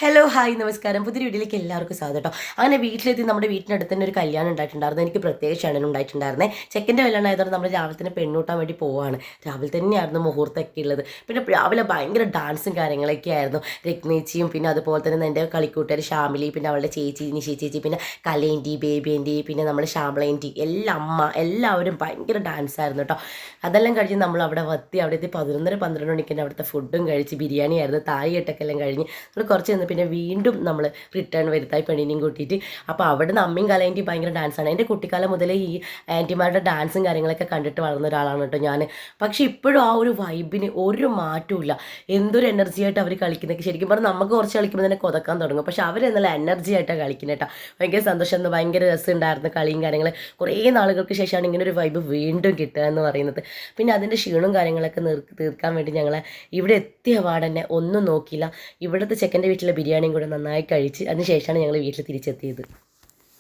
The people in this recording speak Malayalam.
ഹലോ ഹായ് നമസ്കാരം. പുതിയ വീട്ടിലേക്ക് എല്ലാവർക്കും സ്വാഗതം കേട്ടോ. അങ്ങനെ വീട്ടിലെത്തി നമ്മുടെ വീട്ടിനടുത്ത് തന്നെ ഒരു കല്യാണം ഉണ്ടായിട്ടുണ്ടായിരുന്നു. എനിക്ക് പ്രത്യേകിച്ച് ആണ് ഉണ്ടായിട്ടുണ്ടായിരുന്നത്. ചെക്കൻ്റെ കല്യാണം ആയതുകൊണ്ട് നമ്മൾ രാവിലെ തന്നെ പെണ്ണൂട്ടാൻ വേണ്ടി പോവാണ്. രാവിലെ തന്നെയായിരുന്നു മുഹൂർത്തമൊക്കെ ഉള്ളത്. പിന്നെ രാവിലെ ഭയങ്കര ഡാൻസും കാര്യങ്ങളൊക്കെ ആയിരുന്നു. രത്നേച്ചിയും പിന്നെ അതുപോലെ തന്നെ എൻ്റെ കളിക്കൂട്ടുകാർ ഷാമിലി, പിന്നെ അവളുടെ ചേച്ചി നിഷി ചേച്ചി, പിന്നെ കലേൻ്റി, ബേബിയൻ്റി, പിന്നെ നമ്മുടെ ശ്യാമളേൻ്റി, എല്ലാ അമ്മ എല്ലാവരും ഭയങ്കര ഡാൻസ് ആയിരുന്നു കേട്ടോ. അതെല്ലാം കഴിഞ്ഞ് നമ്മൾ അവിടെ എത്തി 11:30-12 മണിക്ക് തന്നെ അവിടുത്തെ ഫുഡും കഴിച്ച് ബിരിയാണി ആയിരുന്നു. താലികെട്ടൊക്കെ എല്ലാം കഴിഞ്ഞ് നമ്മൾ കുറച്ച് പിന്നെ വീണ്ടും നമ്മൾ റിട്ടേൺ വരുത്തായി പെണ്ണിനെയും കൂട്ടിയിട്ട്. അപ്പോൾ അവിടെ നിന്ന് അമ്മയും കലേൻ്റെയും ഭയങ്കര ഡാൻസാണ്. എൻ്റെ കുട്ടിക്കാലം മുതലേ ഈ ആൻറ്റിമാരുടെ ഡാൻസും കാര്യങ്ങളൊക്കെ കണ്ടിട്ട് വളർന്ന ഒരാളാണ് കേട്ടോ ഞാൻ. പക്ഷേ ഇപ്പോഴും ആ ഒരു വൈബിന് ഒരു മാറ്റവും. എന്തൊരു എനർജി ആയിട്ട് അവർ കളിക്കുന്നത്. ശരിക്കും പറഞ്ഞാൽ നമുക്ക് കുറച്ച് കളിക്കുമ്പോൾ തന്നെ കൊതക്കാൻ തുടങ്ങും. പക്ഷേ അവർ നല്ല എനർജി ആയിട്ടാണ് കളിക്കുന്നത് കേട്ടോ. ഭയങ്കര സന്തോഷം, ഭയങ്കര രസമുണ്ടായിരുന്നു കളിയും കാര്യങ്ങൾ. കുറേ നാളുകൾക്ക് ശേഷമാണ് ഇങ്ങനെ ഒരു വൈബ് വീണ്ടും കിട്ടുക എന്ന് പറയുന്നത്. പിന്നെ അതിൻ്റെ ക്ഷീണവും കാര്യങ്ങളൊക്കെ തീർക്കാൻ വേണ്ടി ഞങ്ങൾ ഇവിടെ എത്തിയ പാടന്നെ ഒന്നും നോക്കിയില്ല. ഇവിടുത്തെ ചെക്കൻ്റെ വീട്ടിലെ ബിരിയാണിയും കൂടെ നന്നായി കഴിച്ച് അതിന് ശേഷമാണ് ഞങ്ങൾ വീട്ടിൽ തിരിച്ചെത്തിയത്.